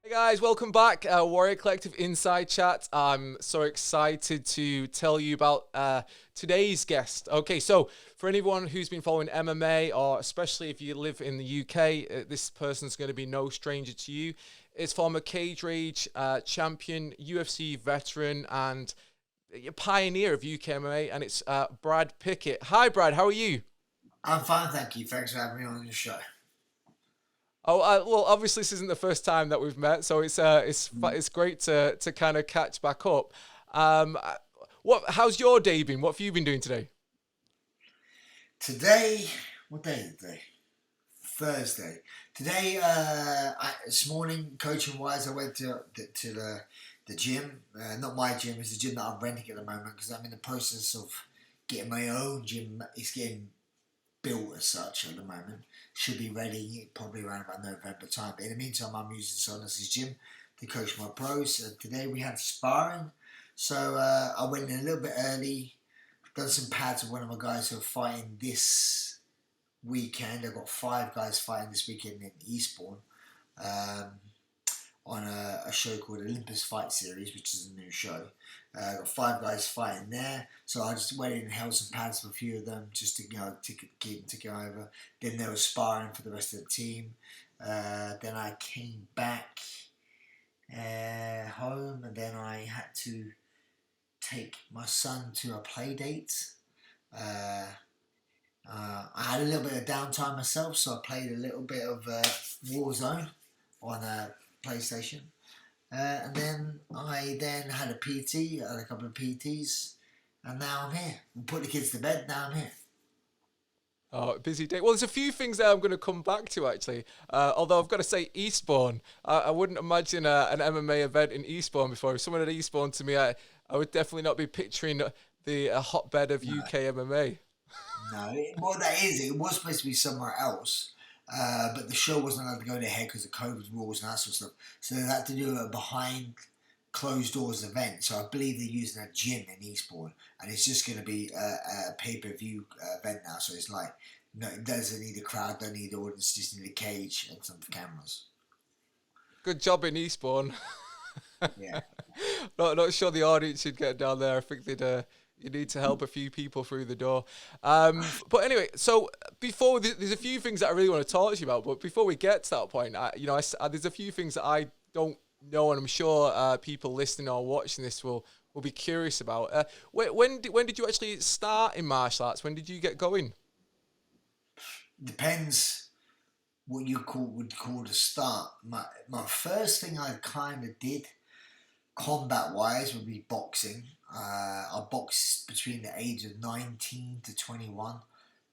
Hey guys, welcome back. Warrior Collective Inside Chat. I'm so excited to tell you about today's guest. Okay, so for anyone who's been following MMA, or especially if you live in the UK, this person's going to be no stranger to you. It's former Cage Rage champion, UFC veteran, and a pioneer of UK MMA, and it's Brad Pickett. Hi, Brad. How are you? I'm fine, thank you. Thanks for having me on your show. Oh well, obviously this isn't the first time that we've met, so it's great to kind of catch back up. How's your day been? What have you been doing today? Today, what day is it today? Thursday. Today, this morning, coaching wise, I went to the gym. Not my gym, it's the gym that I'm renting at the moment because I'm in the process of getting my own gym. It's getting built as such at the moment. Should be ready probably around about November time. But in the meantime, I'm using Sonos's gym to coach my pros. Today we had sparring, so I went in a little bit early. Done some pads with one of my guys who are fighting this weekend. I've got five guys fighting this weekend in Eastbourne um, on a show called Olympus Fight Series, which is a new show. Got five guys fighting there, so I just went in and held some pads for a few of them just to keep them ticking over. Then they were sparring for the rest of the team. Then I came back home, and then I had to take my son to a play date. Uh, I had a little bit of downtime myself, so I played a little bit of Warzone on a PlayStation. And then I then had a PT, had a couple of PTs, and now I'm here. I put the kids to bed, now I'm here. Oh, busy day. Well, there's a few things that I'm going to come back to actually. Although I've got to say, Eastbourne. I wouldn't imagine an MMA event in Eastbourne before. If someone had Eastbourne to me, I would definitely not be picturing the hotbed of No, UK MMA. no. Well, that is, it was supposed to be somewhere else, but the show wasn't allowed to go ahead because of COVID rules and that sort of stuff. So they had to do a behind closed doors event. So I believe they're using a gym in Eastbourne, and it's just going to be a pay per view event now. So it's like, no, it doesn't need a crowd, don't need audience, just need a cage and some cameras. Good job in Eastbourne. Yeah. Not sure the audience should get down there. I think they'd you need to help a few people through the door. But anyway, so there's a few things that I really want to talk to you about. But before we get to that point, there's a few things that I don't know, and I'm sure people listening or watching this will be curious about. When did you actually start in martial arts? When did you get going? Depends what you would call the start. My first thing I kind of did combat wise would be boxing. I boxed between the age of 19 to 21.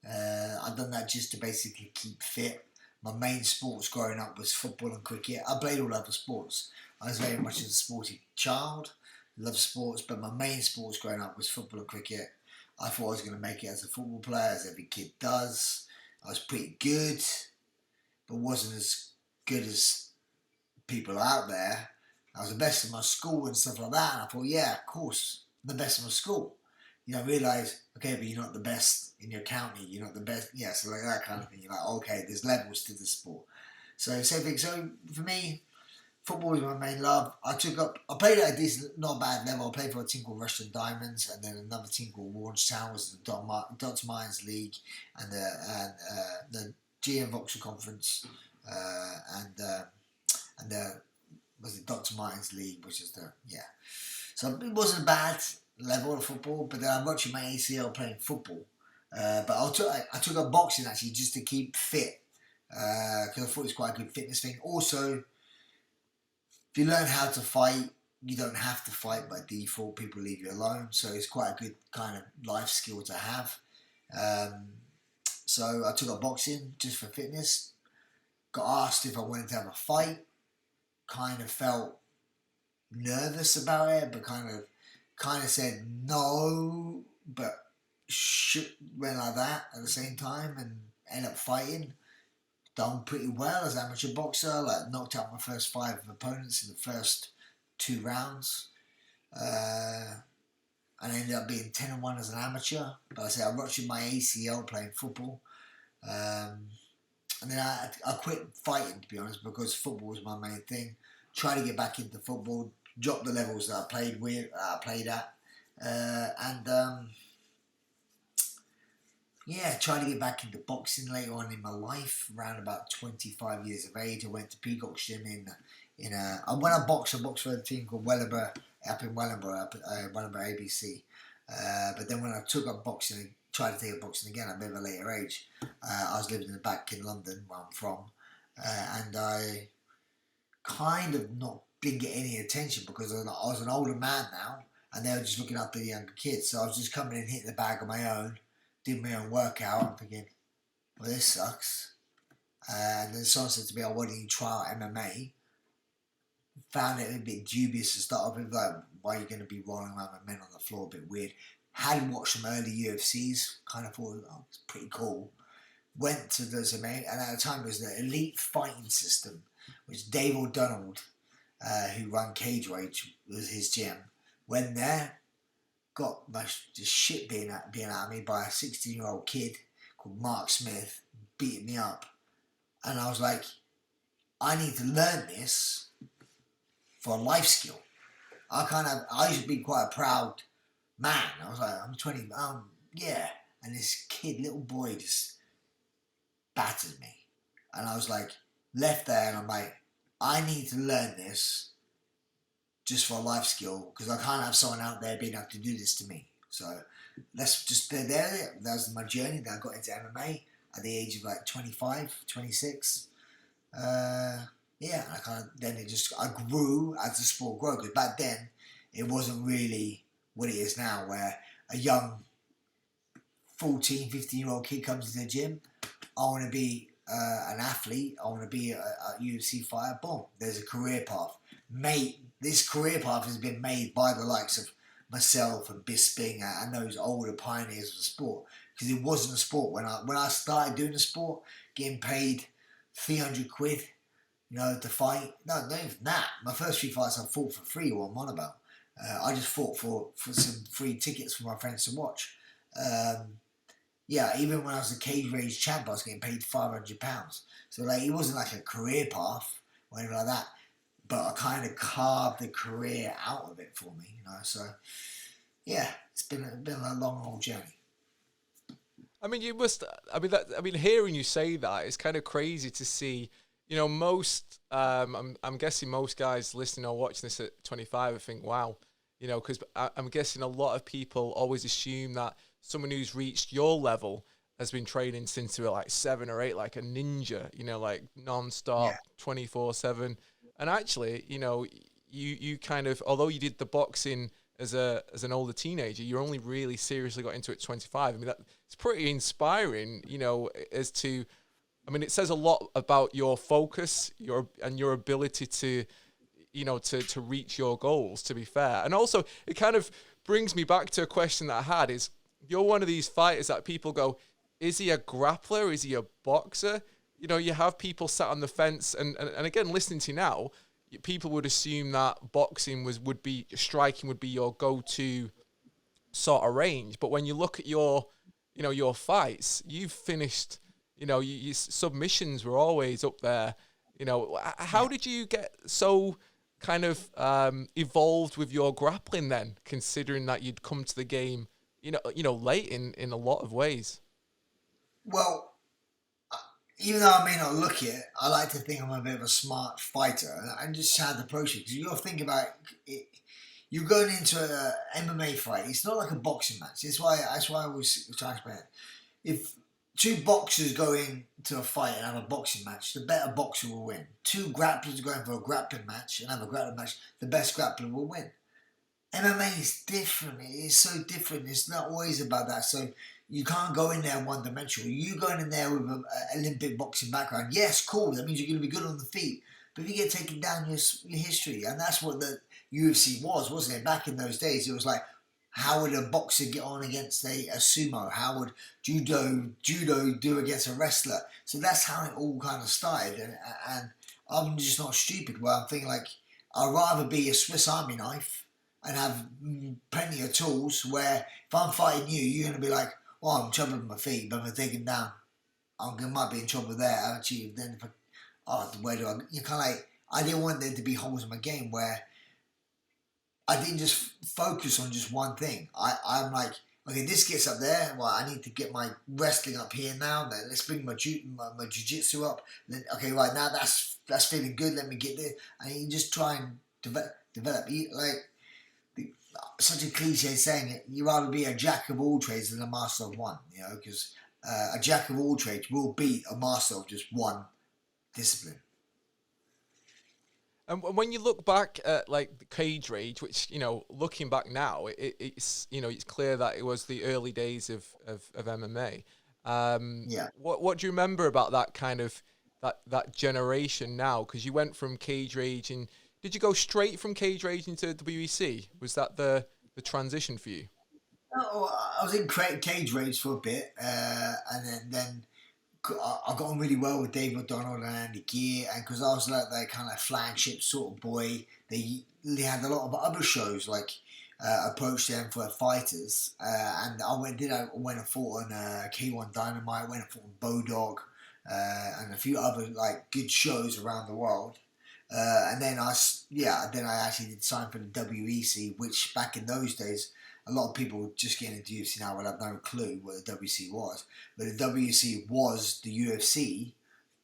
I've done that just to basically keep fit. My main sports growing up was football and cricket. I played all other sports. I was very much a sporty child, loved sports, but my main sports growing up was football and cricket. I thought I was going to make it as a football player, as every kid does. I was pretty good, but wasn't as good as people out there. I was the best in my school and stuff like that. And I thought, yeah, of course, I'm the best in my school. You know, realise, okay, but you're not the best in your county. You're not the best. Yeah, so like that kind of thing. You're like, okay, there's levels to the sport. So same thing. So for me, football was my main love. I played at a decent, not bad level. I played for a team called Russian Diamonds, and then another team called Warrenstown was the Dr. Myers League, and the GM Vauxhall Conference, and the was it Dr. Martin's League, which is the yeah. So it wasn't a bad level of football, but then I ruptured my ACL playing football. But I took up boxing actually just to keep fit because I thought it was quite a good fitness thing. Also, if you learn how to fight, you don't have to fight by default. People leave you alone, so it's quite a good kind of life skill to have. Um, so I took up boxing just for fitness. Got asked if I wanted to have a fight. Kind of felt nervous about it, but kind of said no, but went like that at the same time and ended up fighting. Done pretty well as an amateur boxer. Like knocked out my first five opponents in the first two rounds, and I ended up being 10-1 as an amateur. But I said I ruptured my ACL playing football. Um, and then I quit fighting, to be honest, because football was my main thing. try to get back into football, drop the levels that I played at, and yeah, try to get back into boxing later on in my life. Around about 25 years of age, I went to Peacock's gym when I boxed for a team called Wellingborough, up in Wellingborough, Wellingborough ABC. But then when I took up boxing, tried to take up boxing again at a bit of a later age, I was living back in London, where I'm from, and I kind of didn't get any attention because I was an older man now, and they were just looking after the younger kids. So I was just coming in, hitting the bag on my own, doing my own workout. I'm thinking, well, this sucks. And then someone said to me, why don't you try out MMA? Found it a bit dubious to start off with, like, why are you going to be rolling around with men on the floor? A bit weird. Had watched some early UFCs, kind of thought, oh, it's pretty cool. Went to those MMA, and at the time it was the Elite Fighting System, which Dave O'Donnell, who ran Cage Rage, was his gym. Went there, got my just shit being out of me by a 16-year-old kid called Mark Smith, beating me up. And I was like, I need to learn this for a life skill. I used to be quite a proud man. I was like, I'm 20, yeah. And this kid, little boy, just battered me. And I was like, left there, and I'm like, I need to learn this just for a life skill, because I can't have someone out there being able to do this to me. So let's just, there. That was my journey. Then I got into MMA at the age of like 25, 26. Yeah, I grew as the sport grew, because back then it wasn't really what it is now, where a young 14, 15-year-old kid comes to the gym. I want to be an athlete. I want to be a UFC fighter. Boom, there's a career path. Mate, this career path has been made by the likes of myself and Bisping and those older pioneers of the sport, because it wasn't a sport when I started doing the sport, getting paid 300 quid, to fight. No, not even that. My first 3 fights I fought for free. What I'm on about. I just fought for some free tickets for my friends to watch. Yeah, even when I was a Cage Rage champ, I was getting paid £500. So like, it wasn't like a career path or anything like that. But I kind of carved the career out of it for me, So yeah, it's been a long old journey. I mean, hearing you say that, it's kind of crazy to see. Most, I'm guessing most guys listening or watching this at 25 think, wow, because I'm guessing a lot of people always assume that someone who's reached your level has been training since they were like 7 or 8, like a ninja, like non-stop, 24/7. And actually, you kind of, although you did the boxing as an older teenager, you only really seriously got into it at 25. I mean, it's pretty inspiring, as to, it says a lot about your focus, your ability to, to reach your goals, to be fair. And also, it kind of brings me back to a question that I had is, you're one of these fighters that people go, is he a grappler? Is he a boxer? You have people sat on the fence, and again, listening to you now, people would assume that boxing would be your go-to sort of range. But when you look at your fights, you've finished, your submissions were always up there. How did you get so kind of evolved with your grappling then, considering that you'd come to the game, late in a lot of ways? Well, even though I may not look it, I like to think I'm a bit of a smart fighter, and just how to approach it. Because you got to think about it. You're going into an MMA fight. It's not like a boxing match. That's why I always try to explain it. If 2 boxers go into a fight and have a boxing match, the better boxer will win. 2 grapplers going for a grappling match and have a grappling match, the best grappler will win. MMA is different. It's so different. It's not always about that. So you can't go in there one-dimensional. You going in there with an Olympic boxing background, yes, cool. That means you're going to be good on the feet. But if you get taken down your history, and that's what the UFC was, wasn't it? Back in those days, it was like, how would a boxer get on against a sumo? How would judo do against a wrestler? So that's how it all kind of started. And I'm just not stupid. Where I'm thinking like, I'd rather be a Swiss Army knife and have plenty of tools, where if I'm fighting you, you're going to be like, well, I'm in trouble with my feet, but if I take him down, might be in trouble there. Actually, then where do I? You kind of like, I didn't want there to be holes in my game where I didn't just focus on just one thing. I'm like, okay, this gets up there. Well, I need to get my wrestling up here now. Then let's bring my jiu-jitsu up. Then okay, right now that's feeling good. Let me get there. And you just try and develop. Like such a cliche saying, you rather be a jack of all trades than a master of one. You know, because a jack of all trades will beat a master of just one discipline. And when you look back at like the Cage Rage, which looking back now, it's it's clear that it was the early days of MMA. Yeah. What do you remember about that kind of that generation now? Because you went from Cage Rage, and did you go straight from Cage Rage into WEC? Was that the transition for you? No, I was in Cage Rage for a bit, and then I got on really well with Dave McDonald and Andy Gear, and because I was like their kind of flagship sort of boy, they had a lot of other shows like approached them for fighters, and I went and fought on K1 Dynamite, went and fought on Bodog, and a few other like good shows around the world. And then then I actually did sign for the WEC, which back in those days, a lot of people just getting into UFC now will have no clue what the WEC was. But the WEC was the UFC,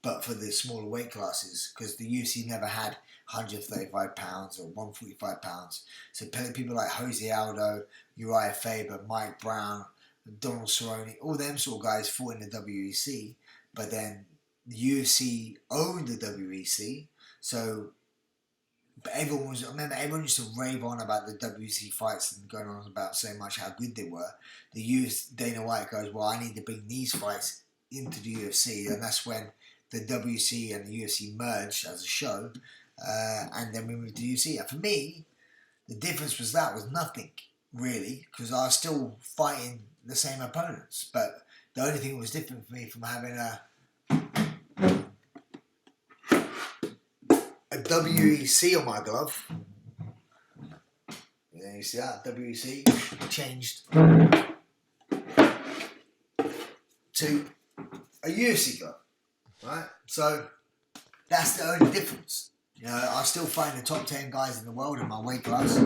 but for the smaller weight classes, because the UFC never had 135 pounds or 145 pounds. So people like Jose Aldo, Uriah Faber, Mike Brown, Donald Cerrone, all them sort of guys fought in the WEC. But then the UFC owned the WEC, so everyone used to rave on about the WC fights and going on about so much how good they were. The youth Dana White goes, well, I need to bring these fights into the UFC, and that's when the WC and the UFC merged as a show, and then we moved to the UFC. And for me, the difference was nothing really, because I was still fighting the same opponents, but the only thing that was different for me from having a WEC on my glove. Yeah, you see that? WEC changed to a UFC glove, right? So that's the only difference. I still find the top 10 guys in the world in my weight class,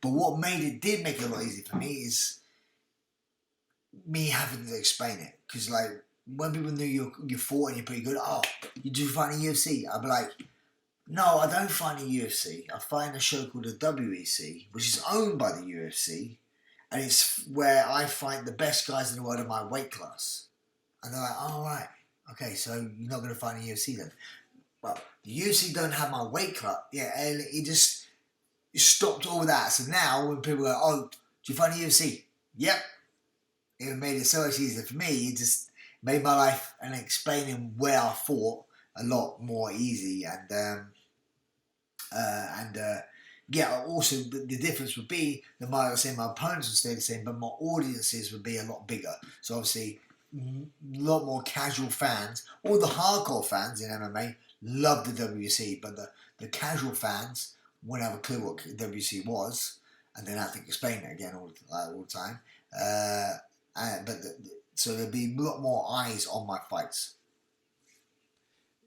but what did make it a lot easier for me is me having to explain it. Because like when people knew you fought and you're pretty good, oh, you do fight in UFC, I'd be like, no, I don't find a UFC. I find a show called the WEC, which is owned by the UFC, and it's where I find the best guys in the world in my weight class. And they're like, oh, right, okay, so you're not going to find a UFC then. Well, the UFC don't have my weight class. Yeah, and it just stopped all that. So now when people go, oh, do you find a UFC? Yep. It made it so much easier for me. It just made my life and explaining where I fought a lot more easy, also the difference would be that my opponents would stay the same, but my audiences would be a lot bigger. So obviously, a lot more casual fans. All the hardcore fans in MMA love the WC, but the casual fans wouldn't have a clue what WC was, and then have to explain it again all the time. So there'd be a lot more eyes on my fights.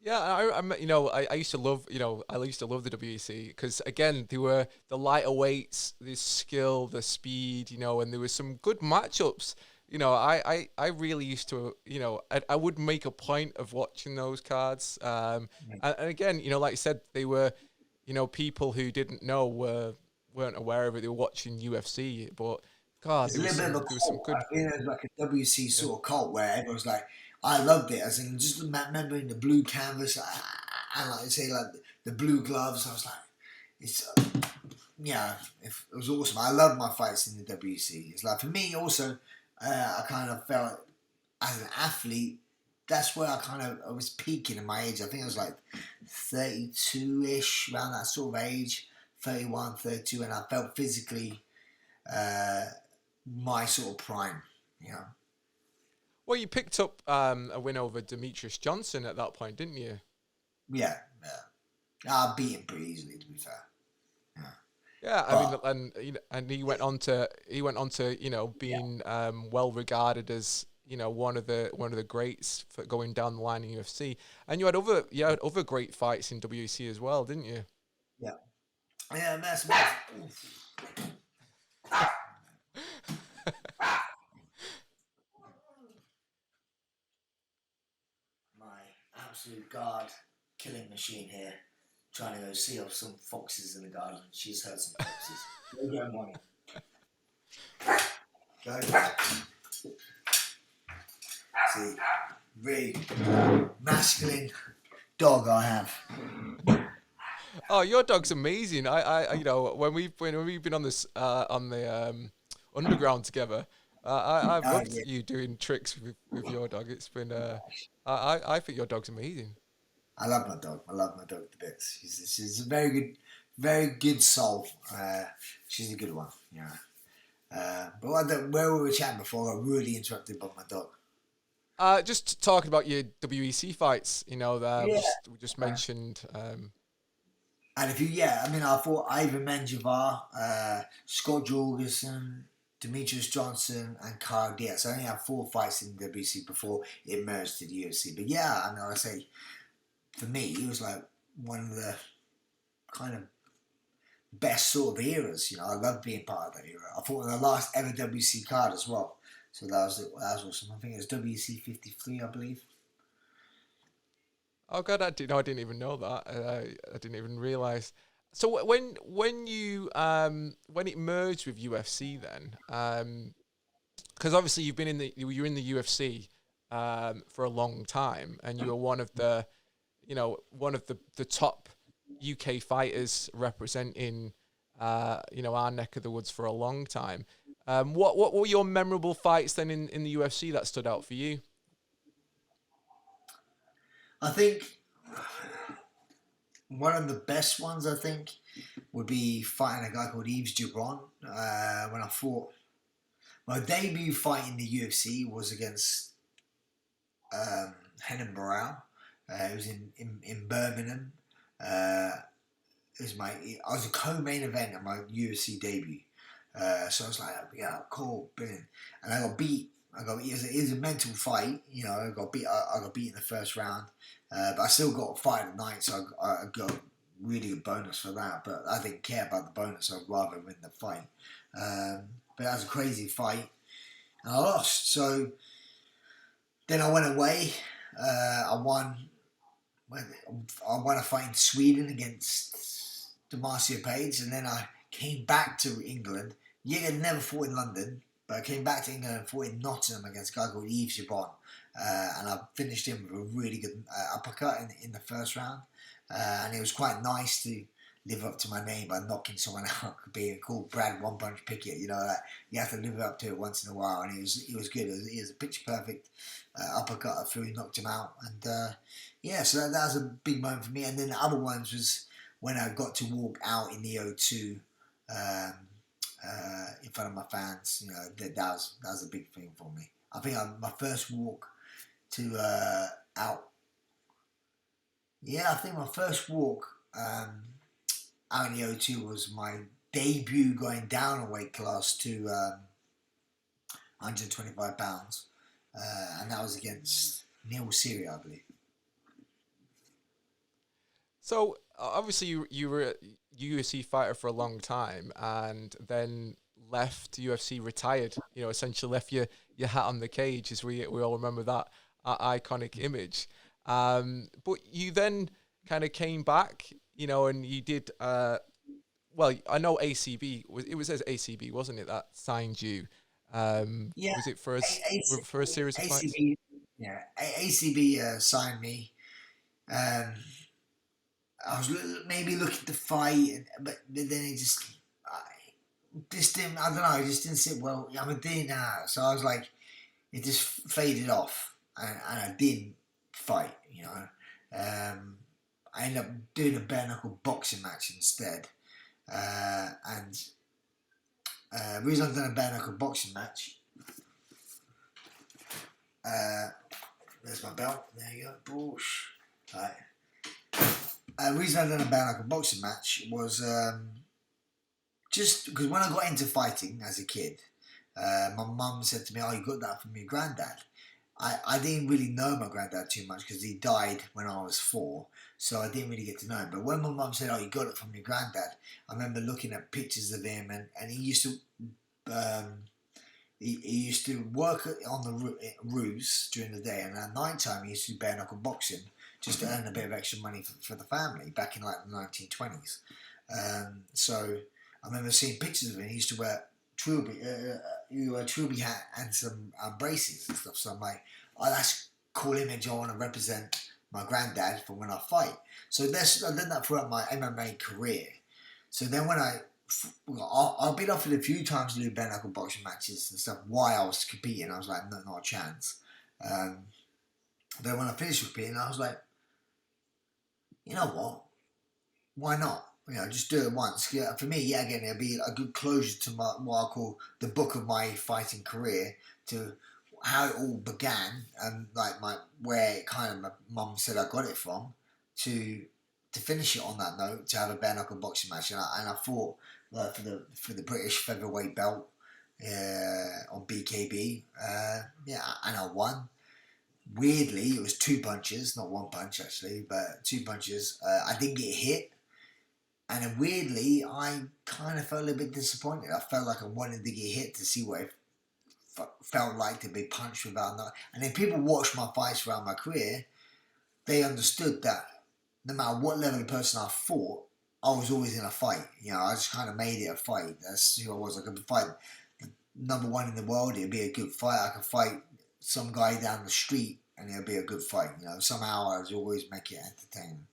Yeah, I used to love, I used to love the WEC because again, there were the lighter weights, the skill, the speed, and there were some good matchups. I really used to, I would make a point of watching those cards. And again, like you said, they were, people who didn't know weren't aware of it. They were watching UFC, but God, It's a little bit of a there was some cult. good. It's like a WC sort of cult where everyone's like, I loved it. As in, just remembering the blue canvas and like say like the blue gloves. I was like, it's it was awesome. I loved my fights in the WC. It's like for me also, I kind of felt as an athlete. That's where I was peaking in my age. I think I was like 32-ish, around that sort of age, 31, 32, and I felt physically my sort of prime, Well, you picked up a win over Demetrius Johnson at that point, didn't you? Yeah. I beat him pretty easily, to be fair. Yeah, I mean, and he went on to being well regarded as one of the greats for going down the line in UFC. And you had other great fights in WEC as well, didn't you? Yeah. Yeah, that's my absolute guard killing machine here, trying to go see off some foxes in the garden. She's heard some foxes. Go get money. Go. See, really masculine dog I have. Oh, your dog's amazing. When we've been on this on the underground together, I've Oh loved yeah. you doing tricks with your dog. It's been I think your dog's amazing. I love my dog. I love my dog to bits. She's a very good soul. She's a good one. Yeah. Where we were chatting before, I got really interrupted by my dog. Just talking about your WEC fights, Yeah. we just mentioned. And if you, yeah, I mean, I fought Ivan Menjivar, Scott Jorgensen, Demetrius Johnson, and Kyle Diaz. I only had 4 fights in the WC before it merged to the UFC. But yeah, I know, I say, for me, it was like one of the kind of best sort of eras. I love being part of that era. I fought in the last ever WC card as well. So that was awesome. I think it was WC 53, I believe. Oh God, I didn't even know that. I didn't even realize. So when it merged with UFC, then because obviously you're in the UFC for a long time, and you were one of the top UK fighters representing our neck of the woods for a long time. What were your memorable fights then in the UFC that stood out for you? I think one of the best ones, I think, would be fighting a guy called Yves Gibron. When I fought my debut fight in the UFC was against Henan Barral. It was in Birmingham. I was a co-main event at my UFC debut. So I was like, yeah, cool, brilliant. And I got beat. It was a mental fight. I got beat. I got beat in the first round, but I still got a fight at night, so I got really good bonus for that. But I didn't care about the bonus. I'd rather win the fight. But that was a crazy fight, and I lost. So then I went away. I won. I won a fight in Sweden against Demarcio Page, and then I came back to England. Yeah, I'd never fought in London, but I came back to England and fought in Nottingham against a guy called Yves Gibron. And I finished him with a really good uppercut in the first round. And it was quite nice to live up to my name by knocking someone out, being called Brad One Punch Pickett. Like, you have to live up to it once in a while. And it was good. It was a picture perfect uppercut. I threw, knocked him out. And yeah, so that was a big moment for me. And then the other ones was when I got to walk out in the O2 in front of my fans. That was a big thing for me. I think my first walk to out. Yeah, I think my first walk out in the O2 was my debut going down a weight class to 125 pounds, and that was against Neil Siri, I believe. So obviously you were a UFC fighter for a long time, and then left UFC, retired. Essentially left your hat on the cage, as we all remember that iconic image. But you then kind of came back, and you did. Well, I know ACB was as ACB, wasn't it, that signed you? Yeah, Was it for a series of fights? ACB. Yeah, ACB signed me. I was maybe looking to fight, but then it just didn't. I don't know. It just didn't sit well. I'm a D now, so I was like, it just faded off, and I didn't fight. I ended up doing a bare knuckle boxing match instead, and the reason I've done a bare knuckle boxing match. There's my belt. There you go. Boosh. Right. The reason I done a bare knuckle boxing match was just because when I got into fighting as a kid, my mum said to me, "Oh, you got that from your granddad." I didn't really know my granddad too much because he died when I was 4, so I didn't really get to know him. But when my mum said, "Oh, you got it from your granddad," I remember looking at pictures of him, and he used to um, he used to work on the roofs during the day, and at night time he used to do bare knuckle boxing just to earn a bit of extra money for the family back in like the 1920s. So I remember seeing pictures of him. He used to wear Trilby hat and some braces and stuff. So I'm like, oh, that's a cool image. I want to represent my granddad for when I fight. So I did that throughout my MMA career. So then when I've been offered a few times to do bare knuckle boxing matches and stuff while I was competing. I was like, no, not a chance. Then when I finished competing, I was like, you know what? Why not? Just do it once. Yeah, for me, yeah, again, it'll be a good closure to what I call the book of my fighting career, to how it all began, and like where it kind of my mum said I got it from, to finish it on that note, to have a bare knuckle boxing match, and I fought for the British featherweight belt on BKB, yeah, and I won. Weirdly, it was 2 punches, not 1 punch actually, but 2 punches. I didn't get hit. And then weirdly, I kind of felt a little bit disappointed. I felt like I wanted to get hit to see what it felt like to be punched without not. And then people watched my fights throughout my career. They understood that no matter what level of person I fought, I was always in a fight. I just kind of made it a fight. That's who I was. I could fight number 1 in the world. It'd be a good fight. I could fight some guy down the street, and it'd be a good fight. Somehow I was always make it entertaining.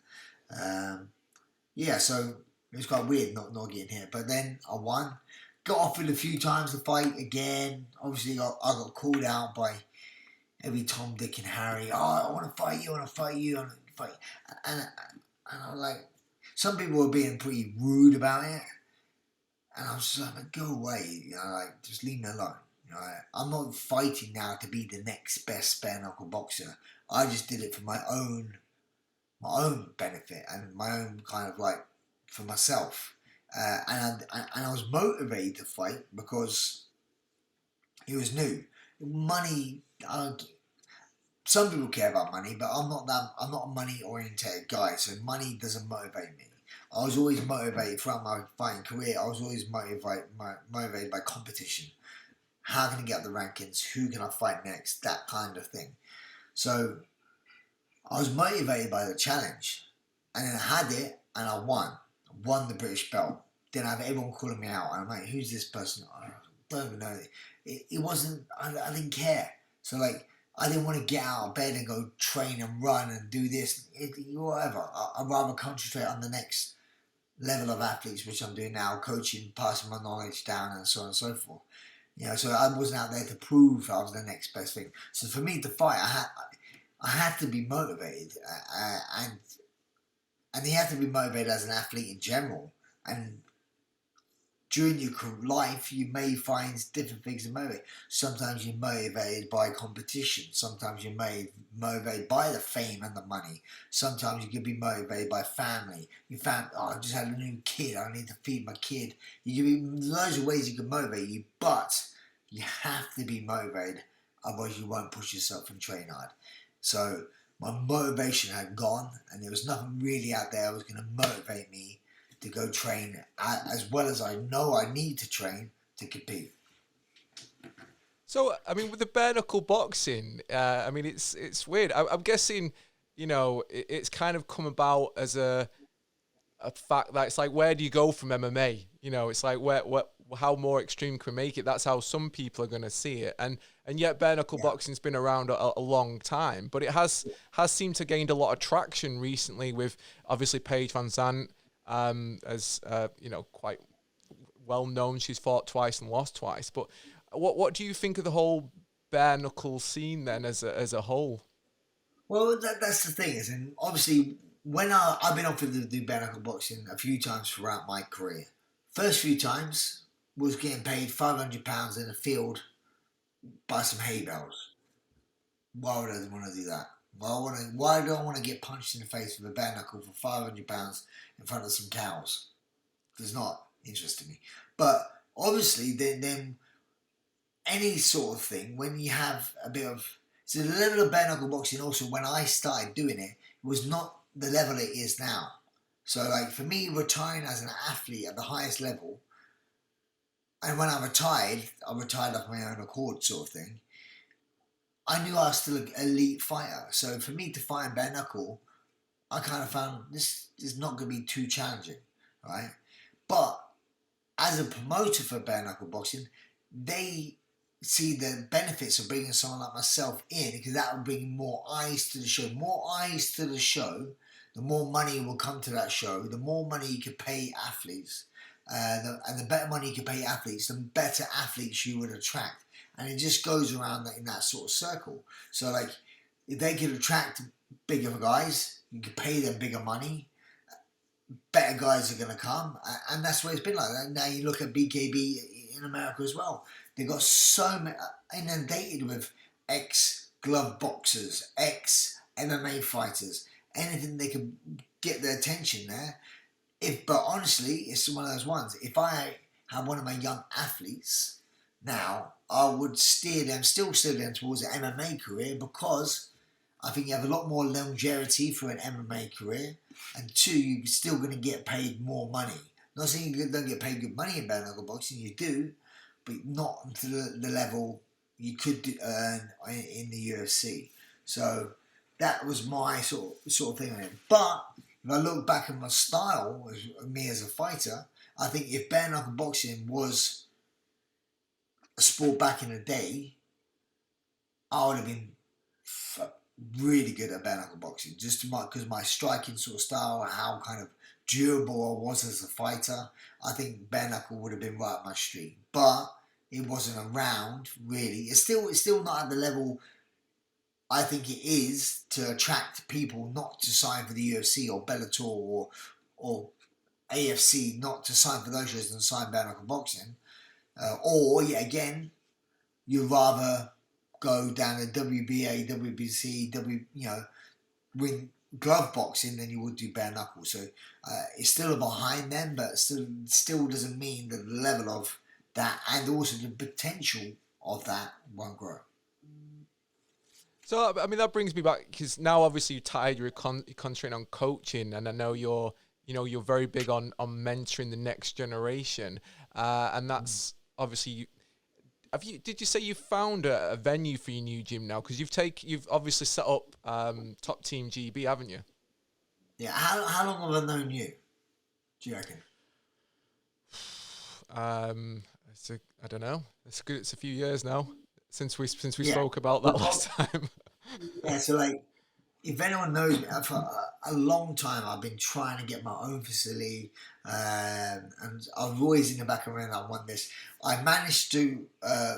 Yeah, so it was quite weird not getting hit. But then I won. Got offered a few times to fight again. Obviously, I got called out by every Tom, Dick, and Harry. Oh, I want to fight you. I want to fight you. I want to fight. And I was like, some people were being pretty rude about it. And I was just like, go away. Just leave me alone. I'm not fighting now to be the next best bare knuckle boxer. I just did it for my own benefit and my own kind of like for myself, and I was motivated to fight because it was new. Money, some people care about money, but I'm not a money oriented guy, so money doesn't motivate me. I was always motivated throughout my fighting career. I was always motivated by competition. How can I get up the rankings? Who can I fight next? That kind of thing. So I was motivated by the challenge, and then I had it, and I won. I won the British belt. Then I have everyone calling me out, and I'm like, who's this person? I don't even know. It wasn't, I didn't care. So like, I didn't want to get out of bed and go train and run and do this, whatever. I'd rather concentrate on the next level of athletes, which I'm doing now, coaching, passing my knowledge down, and so on and so forth. So I wasn't out there to prove I was the next best thing. So for me to fight, I had to be motivated, and you have to be motivated as an athlete in general. And during your life, you may find different things to motivate. Sometimes you're motivated by competition. Sometimes you're motivated by the fame and the money. Sometimes you can be motivated by family. You found, I just had a new kid. I need to feed my kid. There's loads of ways you can motivate you, but you have to be motivated. Otherwise, you won't push yourself and train hard. So my motivation had gone, and there was nothing really out there that was going to motivate me to go train as well as I know I need to train to compete. So, I mean, with the bare knuckle boxing, I mean, it's weird. I'm guessing, it's kind of come about as a fact that it's like, where do you go from MMA? It's like, how more extreme can we make it? That's how some people are going to see it. And yet bare knuckle boxing's been around a long time, but it has seemed to gained a lot of traction recently with obviously Paige Van Zandt, as quite well known. She's fought twice and lost twice. But what do you think of the whole bare knuckle scene then as a whole? Well, that's the thing is, and obviously when I've been offered to do bare knuckle boxing a few times throughout my career. First few times was getting paid £500 in a field by some hay bales. Why would I want to do that? Why do I want to get punched in the face with a bare knuckle for £500 in front of some cows? Does not interest me. But obviously, then any sort of thing, when you have a bit of, So the level of bare knuckle boxing also, when I started doing it, was not the level it is now. So like for me, retiring as an athlete at the highest level, and when I retired of my own accord sort of thing. I knew I was still an elite fighter. So for me to fight in bare knuckle, I kind of found this is not going to be too challenging, right? But as a promoter for bare knuckle boxing, they see the benefits of bringing someone like myself in because that will bring more eyes to the show. More eyes to the show, the more money will come to that show. The more money you could pay athletes, and the better money you could pay athletes, the better athletes you would attract. And it just goes around in that sort of circle. So like, if they could attract bigger guys, you could pay them bigger money, better guys are going to come, and that's what it's been like. Now you look at BKB in America as well. They got so many inundated with ex-glove boxers, ex-MMA fighters, anything they could get their attention there. But honestly, it's one of those ones. If I have one of my young athletes now, I would still steer them towards an MMA career because I think you have a lot more longevity for an MMA career, and two, you're still going to get paid more money. Not saying you don't get paid good money in bare knuckle boxing, you do, but not to the level you could earn in the UFC. So that was my sort of thing on it. But if I look back at my style, me as a fighter, I think if bare knuckle boxing was a sport back in the day, I would have been really good at bare knuckle boxing, just because my striking sort of style and how kind of durable I was as a fighter. I think bare knuckle would have been right up my street, but it wasn't around really. It's still not at the level I think it is to attract people not to sign for the UFC or Bellator or AFC, not to sign for those shows and sign bare knuckle boxing, or yet again, you'd rather go down the WBA, WBC, win glove boxing than you would do bare knuckle. So it's still behind them, but still doesn't mean that the level of that and also the potential of that won't grow. So, I mean, that brings me back because now obviously you tied your concentrating on coaching, and I know you're very big on mentoring the next generation, and that's obviously. Did you say you found a venue for your new gym now? Because you've obviously set up Top Team GB, haven't you? Yeah. How long have I known you? Do you reckon? I don't know. It's good. It's a few years now since we Yeah. spoke about that last time. Yeah. So like, if anyone knows me, for a long time I've been trying to get my own facility, and I've always in the back of my mind I want this. I managed to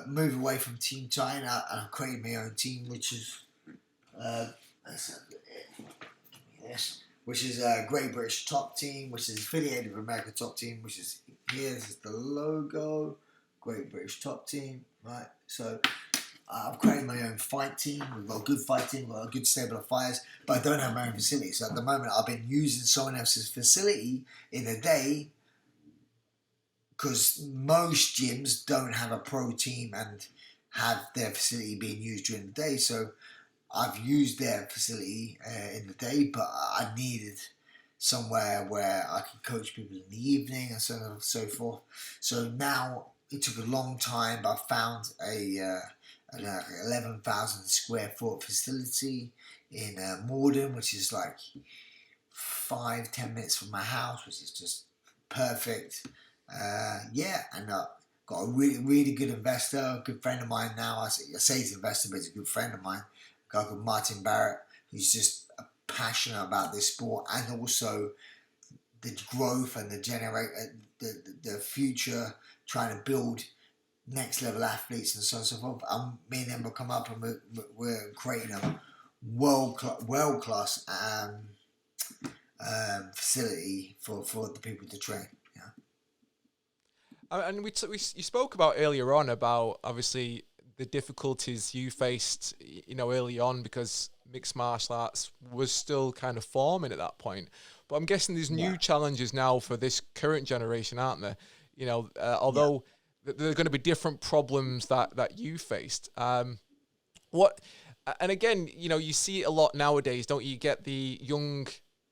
move away from Team China and I created my own team, which is Great British Top Team, which is affiliated with American Top Team, which is here. This is the logo, Great British Top Team, right? So I've created my own fight team. We've got a good fight team, we've got a good stable of fighters, but I don't have my own facility. So at the moment, I've been using someone else's facility in the day because most gyms don't have a pro team and have their facility being used during the day. So I've used their facility in the day, but I needed somewhere where I could coach people in the evening and so on and so forth. So now it took a long time, but I found an 11,000 square foot facility in Morden, which is like 5-10 minutes from my house, which is just perfect. And got a really good investor, a good friend of mine now. I say he's an investor, but he's a good friend of mine. A guy called Martin Barrett, who's just passionate about this sport and also the growth and the future, trying to build next level athletes and so on and so forth. Me and him will come up and we're creating a world class facility for the people to train. And you spoke about earlier on about obviously the difficulties you faced, early on because mixed martial arts was still kind of forming at that point. But I'm guessing there's new challenges now for this current generation, aren't there? Although there are going to be different problems that you faced. What And again, you see it a lot nowadays, don't you? You get the young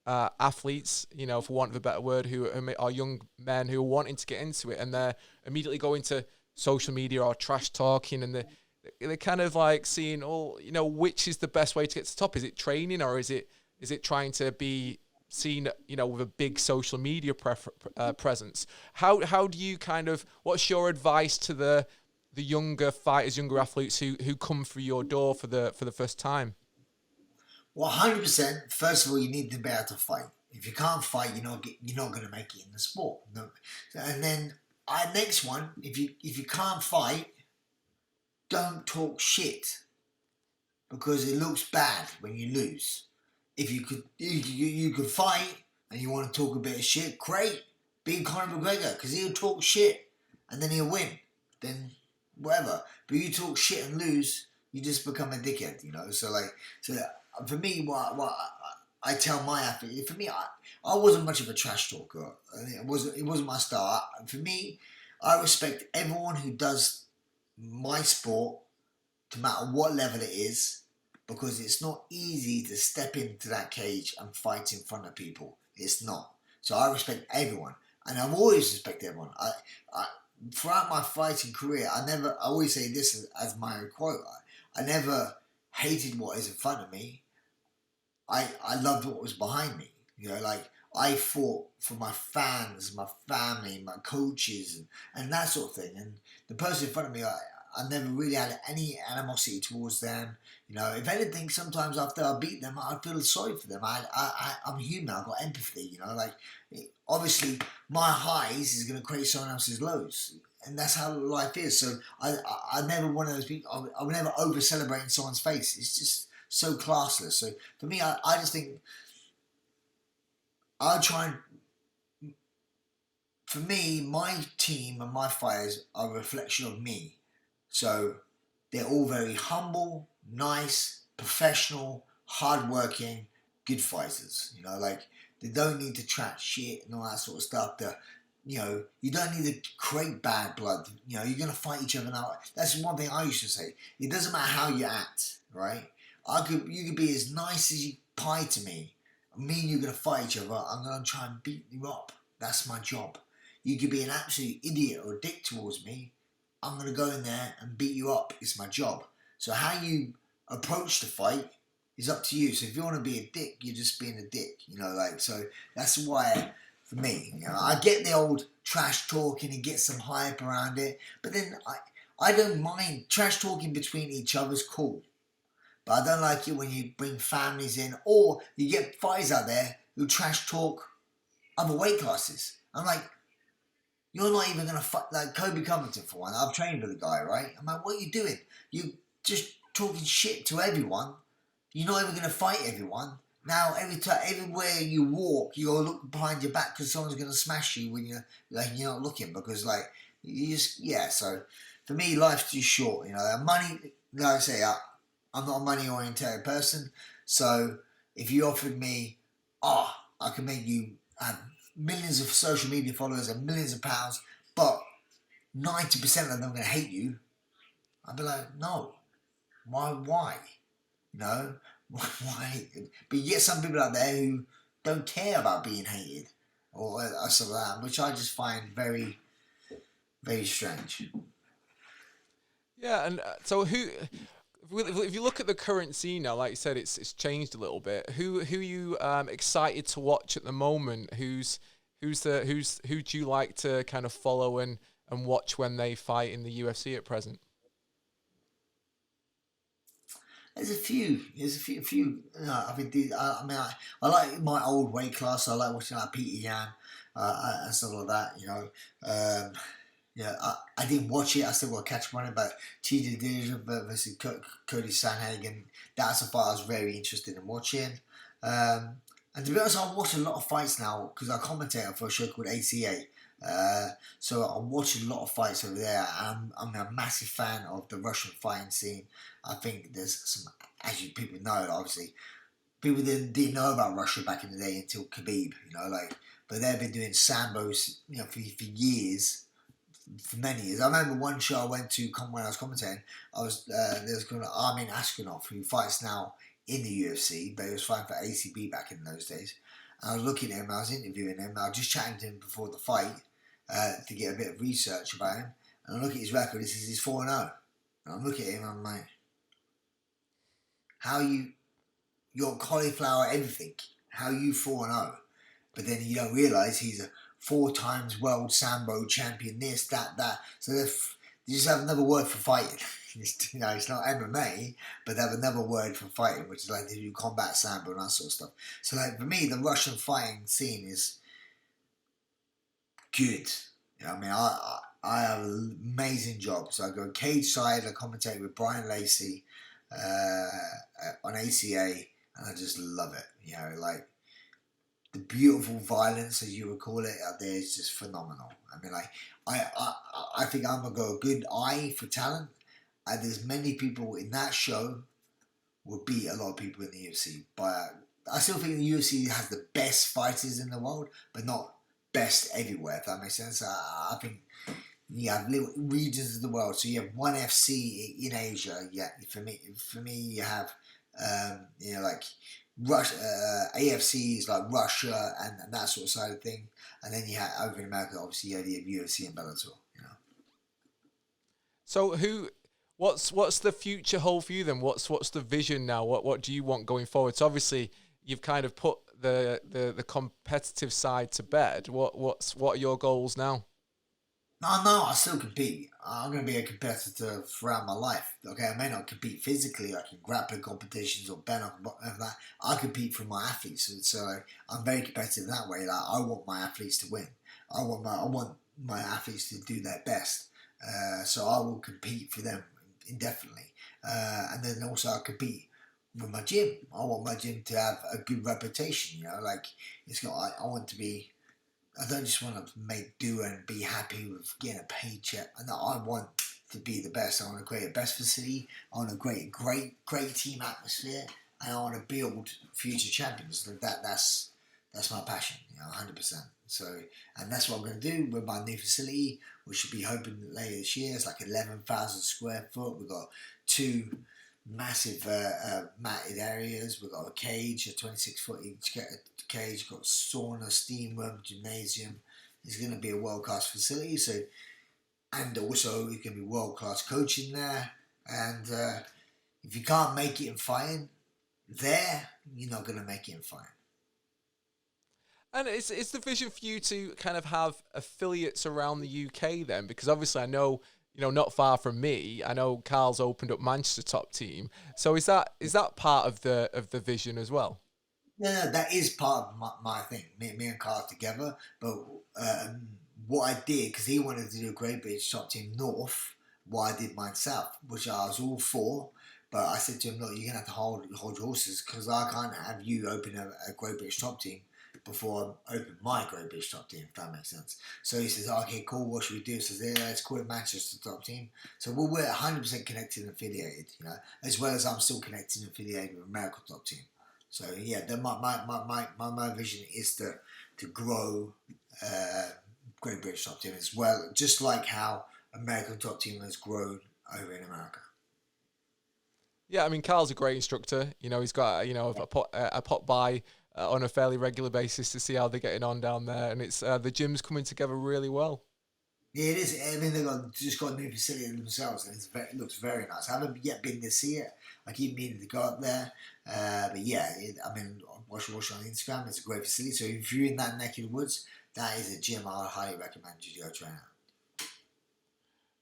athletes, for want of a better word, who are young men who are wanting to get into it, and they're immediately going to social media or trash talking, and they're kind of like seeing, which is the best way to get to the top? Is it training, or is it trying to be seen, with a big social media presence? How do you what's your advice to the younger fighters, younger athletes who come through your door for the first time? Well, 100%. First of all, you need to be able to fight. If you can't fight, you're not going to make it in the sport. No. And then next one, if you can't fight, don't talk shit, because it looks bad when you lose. If you could fight and you want to talk a bit of shit, great. Be Conor McGregor, because he'll talk shit and then he'll win. Then whatever. But you talk shit and lose, you just become a dickhead, So for me, what I tell my athletes, for me, I wasn't much of a trash talker. It wasn't my style. For me, I respect everyone who does my sport, no matter what level it is, because it's not easy to step into that cage and fight in front of people. It's not. So I respect everyone, and I've always respected everyone. I throughout my fighting career, I always say this as my quote. I never hated what is in front of me. I loved what was behind me. I fought for my fans, my family, my coaches, and that sort of thing. And the person in front of me, I never really had any animosity towards them. If anything, sometimes after I beat them, I feel sorry for them. I'm human. I've got empathy. Obviously, my highs is going to create someone else's lows, and that's how life is. So I never want to. I would never over celebrate in someone's face. It's just so classless. So for me, I just think I'll try and. For me, my team and my fighters are a reflection of me. So they're all very humble, nice, professional, hardworking, good fighters. They don't need to chat shit and all that sort of stuff. You don't need to create bad blood. You're gonna fight each other now. That's one thing I used to say. It doesn't matter how you act, right? You could be as nice as you pie to me. Me and you're gonna fight each other. I'm gonna try and beat you up. That's my job. You could be an absolute idiot or a dick towards me. I'm going to go in there and beat you up. It's my job. So how you approach the fight is up to you. So if you want to be a dick, you're just being a dick. So that's why, for me, I get the old trash talking and get some hype around it. But then I don't mind. Trash talking between each other's cool. But I don't like it when you bring families in, or you get fighters out there who trash talk other weight classes. I'm like, you're not even going to fight, like Kobe Covington for one. I've trained with the guy, right? I'm like, what are you doing? You just talking shit to everyone. You're not even going to fight everyone. Now, everywhere you walk, you gotta look behind your back because someone's going to smash you when you're not looking, because So for me, life's too short. Money. Like I say, I'm not a money oriented person. So if you offered me, I can make you have millions of social media followers and millions of pounds, but 90% of them are going to hate you, I'd be like, no. Why? Why? But you get some people out there who don't care about being hated or stuff like that, which I just find very, very strange. Yeah, and so if you look at the current scene now, like you said, it's changed a little bit. Who are you excited to watch at the moment? Who do you like to kind of follow and watch when they fight in the UFC at present? There's a few. I think I like my old weight class. I like watching Peter Yan and stuff like that. I didn't watch it. I still got to catch up on it. But TJ Dillinger versus Cody Sanhagen, that's a fight I was very interested in watching. And to be honest, I watch a lot of fights now because I commentate for a show called ACA. So I watch a lot of fights over there. I'm a massive fan of the Russian fighting scene. I think there's some, as you people know, obviously, people didn't know about Russia back in the day until Khabib, but they've been doing Sambos, for years, for many years. I remember one show I went to when I was commentating. I was there was called Armin Askanov, who fights now in the UFC, but he was fighting for ACB back in those days. And I was looking at him, I was interviewing him, I was just chatting to him before the fight to get a bit of research about him. And I look at his record. This is his 4-0. And I'm looking at him, and I'm like, how you're cauliflower everything. How you 4-0? But then you don't realise he's a 4 times world Sambo champion, this, that. So they just have another word for fighting. It's not MMA, but they have another word for fighting, which is like they do combat Sambo and that sort of stuff. So like for me, the Russian fighting scene is good. I mean, I have an amazing job. So I go cage side, I commentate with Brian Lacey on ACA, and I just love it. Like the beautiful violence, as you would call it, out there is just phenomenal. I mean, like I think I'm gonna go a good eye for talent. And there's many people in that show will beat a lot of people in the UFC. But I still think the UFC has the best fighters in the world, but not best everywhere. If that makes sense. I think you have little regions of the world. So you have one FC in Asia. Yeah, for me, you have like Russia, AFC is like Russia and that sort of side of thing. And then you have over in America, obviously, you have UFC and Bellator. So what's the future hold for you then? What's the vision now? What do you want going forward? So obviously you've kind of put the competitive side to bed. What are your goals now? No, I still compete. I'm going to be a competitor throughout my life. Okay, I may not compete physically, like in grappling competitions or Ben or that. I compete for my athletes, and so I'm very competitive that way. Like I want my athletes to win. I want my athletes to do their best. So I will compete for them indefinitely. And then also I compete with my gym. I want my gym to have a good reputation. Like I want to be. I don't just want to make do and be happy with getting a paycheck. And I want to be the best. I want to create a best facility. I want to create a great team atmosphere, and I want to build future champions. That's my passion, 100%. So, and that's what I'm going to do with my new facility, which should be open later this year. It's like 11,000 square foot. We've got 2 massive matted areas. We've got a cage, a 26-foot each cage. Got sauna, steam room, gymnasium. It's going to be a world-class facility. So, and also it can be world-class coaching there. And if you can't make it in fighting there, you're not going to make it in fighting. And it's the vision for you to kind of have affiliates around the UK then, because obviously I know, not far from me, I know Carl's opened up Manchester Top Team. So is that part of the vision as well? No, that is part of my thing. Me and Carl together. But what I did, because he wanted to do a Great British Top Team North, what I did mine South, which I was all for. But I said to him, look, you're going to have to hold your horses, because I can't have you open a Great British Top Team before I open my Great British Top Team, if that makes sense. So he says, okay, cool, what should we do? He says, yeah, let's call it Manchester Top Team. So we're 100% connected and affiliated, as well as I'm still connected and affiliated with American Top Team. So yeah, my vision is to grow Great British Top Team as well, just like how American Top Team has grown over in America. Yeah, I mean, Carl's a great instructor. He's got a pop by on a fairly regular basis to see how they're getting on down there, and it's the gym's coming together really well. Yeah, it is. I mean, they've just got a new facility themselves, and it looks very nice. I haven't yet been to see it. I keep meaning to go up there, but yeah, watch it on Instagram. It's a great facility. So if you're in that neck of the woods, that is a gym I highly recommend you go train at.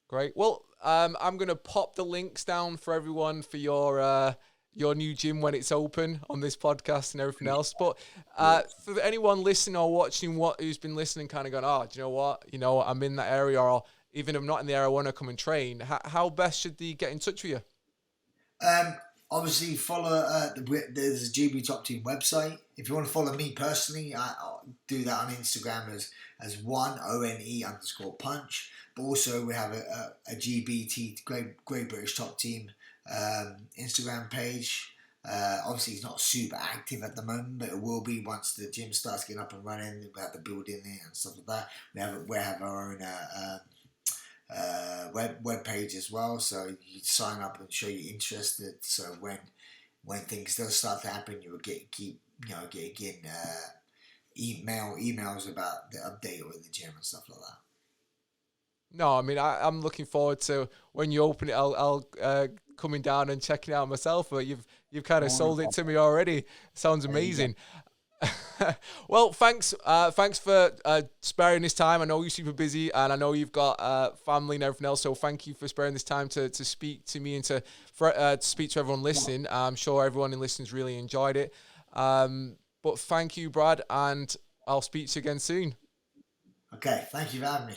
Great. Well, I'm going to pop the links down for everyone for your new gym when it's open on this podcast and everything else. But for anyone listening or watching who's been listening kind of going, oh, do you know what? I'm in that area, or even if I'm not in the area, I want to come and train. How best should they get in touch with you? Obviously, follow there's a GB Top Team website. If you want to follow me personally, I'll do that on Instagram as ONE_punch. But also we have a GBT Great British Top Team Instagram page. Obviously, it's not super active at the moment, but it will be once the gym starts getting up and running. We have the building there and stuff like that. We have our own web page as well. So you sign up and show you're interested. So when things do start to happen, you will getting emails about the update with the gym and stuff like that. No, I mean, I'm looking forward to when you open it. I'll coming down and checking it out myself. But you've kind of sold it to me already. Sounds amazing. Well, thanks for sparing this time. I know you're super busy, and I know you've got family and everything else. So thank you for sparing this time to speak to me and to speak to everyone listening. I'm sure everyone in listening's really enjoyed it. But thank you, Brad, and I'll speak to you again soon. Okay, thank you for having me.